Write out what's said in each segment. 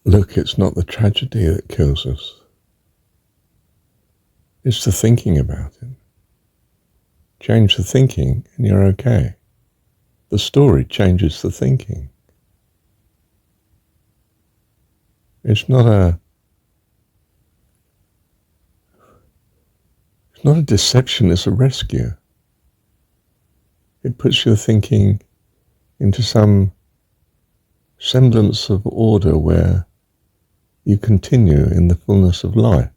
Look, it's not the tragedy that kills us. It's the thinking about it. Change the thinking and you're okay. The story changes the thinking. It's not a deception, it's a rescue. It puts your thinking into some semblance of order where you continue in the fullness of life,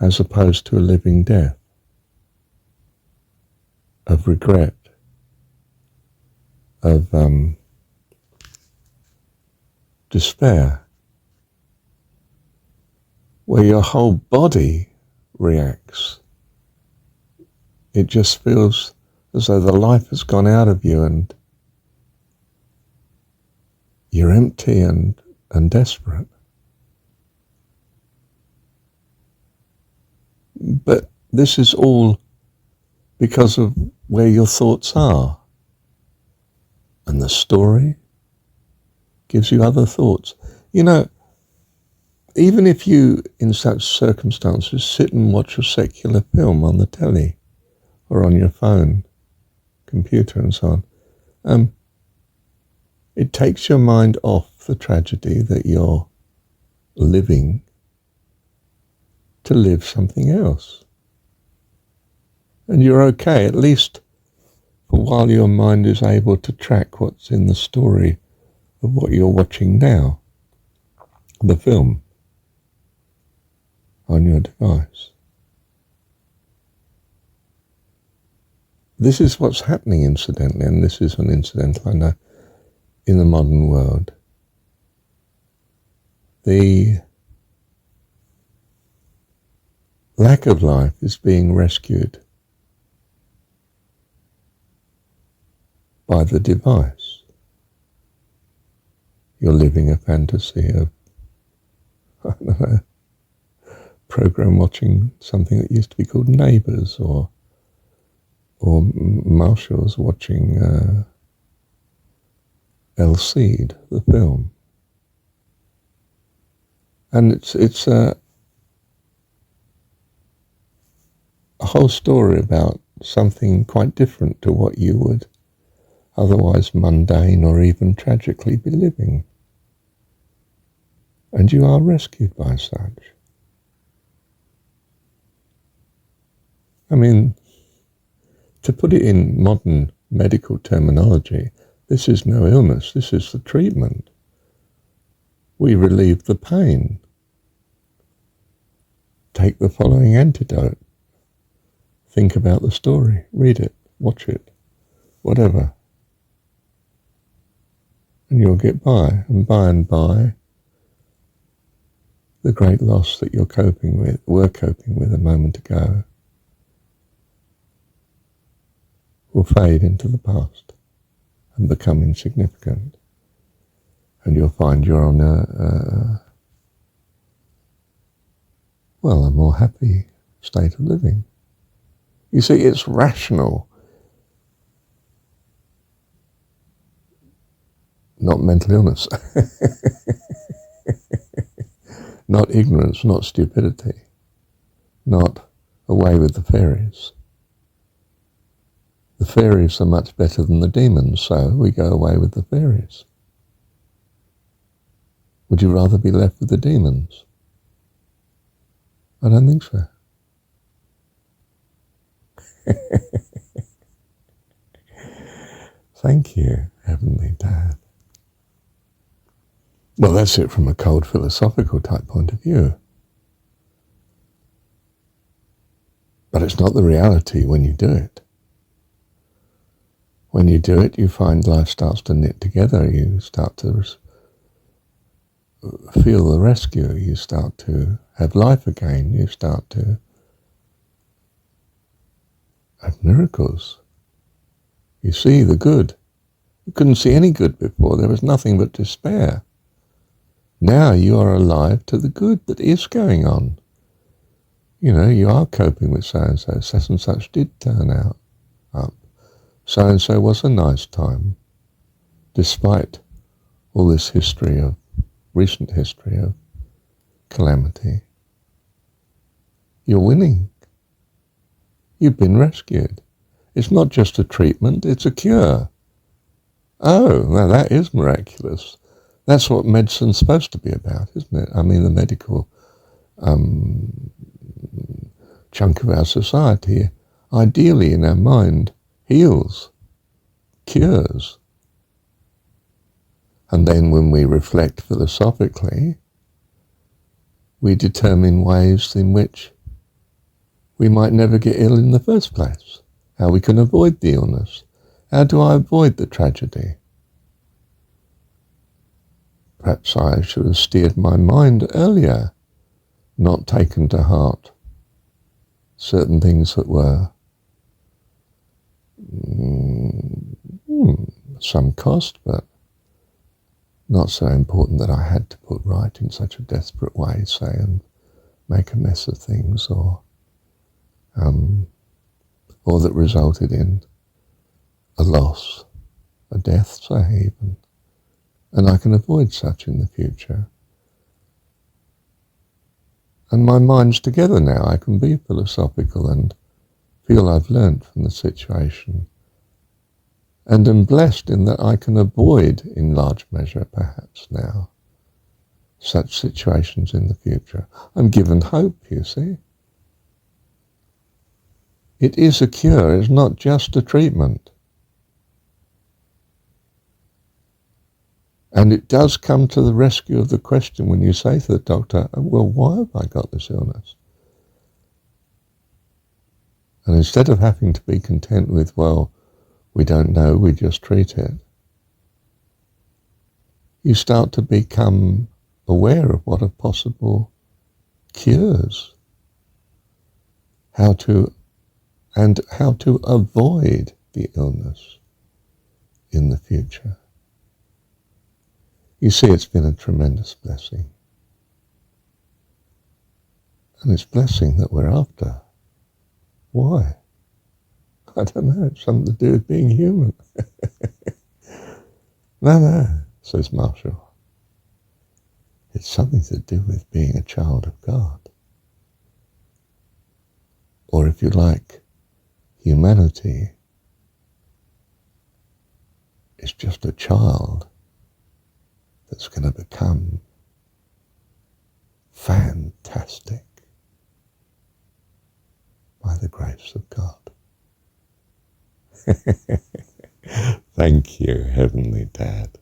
as opposed to a living death of regret, of despair, where your whole body reacts. It just feels as though the life has gone out of you and you're empty and desperate. But this is all because of where your thoughts are. And the story gives you other thoughts. You know, even if you, in such circumstances, sit and watch a secular film on the telly or on your phone, computer and so on, it takes your mind off the tragedy that you're living to live something else. And you're okay, at least for while your mind is able to track what's in the story of what you're watching now, the film, on your device. This is what's happening, incidentally, and this is an incident I know, in the modern world. The lack of life is being rescued by the device. You're living a fantasy of, I don't know, program watching something that used to be called Neighbours, or Marshall's watching El Cid, the film. And it's a whole story about something quite different to what you would otherwise mundane or even tragically be living. And you are rescued by such. I mean, to put it in modern medical terminology, this is no illness, this is the treatment. We relieve the pain. Take the following antidote. Think about the story, read it, watch it, whatever. And you'll get by, and by, the great loss that were coping with a moment ago, will fade into the past and become insignificant. And you'll find you're on a more happy state of living. You see, it's rational, not mental illness, not ignorance, not stupidity, not away with the fairies. The fairies are much better than the demons, so we go away with the fairies. Would you rather be left with the demons? I don't think so. Thank you, Heavenly Dad. Well, that's it from a cold philosophical type point of view. But it's not the reality when you do it. When you do it, you find life starts to knit together. You start to feel the rescue. You start to have life again. You start to have miracles. You see the good. You couldn't see any good before. There was nothing but despair. Now you are alive to the good that is going on. You know, you are coping with so-and-so. Such and such did turn up. So-and-so was a nice time, despite all this history of recent history of calamity, you're winning. You've been rescued. It's not just a treatment, it's a cure. Oh, now that is miraculous. That's what medicine's supposed to be about, isn't it? I mean, the medical chunk of our society, ideally in our mind, heals, cures. And then when we reflect philosophically, we determine ways in which we might never get ill in the first place, how we can avoid the illness. How do I avoid the tragedy? Perhaps I should have steered my mind earlier, not taken to heart certain things that were some cost, but not so important that I had to put right in such a desperate way, say, and make a mess of things, or that resulted in a loss, a death, say, even. And I can avoid such in the future. And my mind's together now. I can be philosophical and feel I've learnt from the situation. And am blessed in that I can avoid, in large measure perhaps now, such situations in the future. I'm given hope, you see. It is a cure, it's not just a treatment. And it does come to the rescue of the question when you say to the doctor, well, why have I got this illness? And instead of having to be content with, well, we don't know, we just treat it, you start to become aware of what are possible cures, how to avoid the illness in the future. You see, it's been a tremendous blessing. And it's blessing that we're after. Why? I don't know, it's something to do with being human. No, says Marshall. It's something to do with being a child of God. Or if you like, humanity is just a child that's going to become fantastic by the grace of God. Thank you, Heavenly Dad.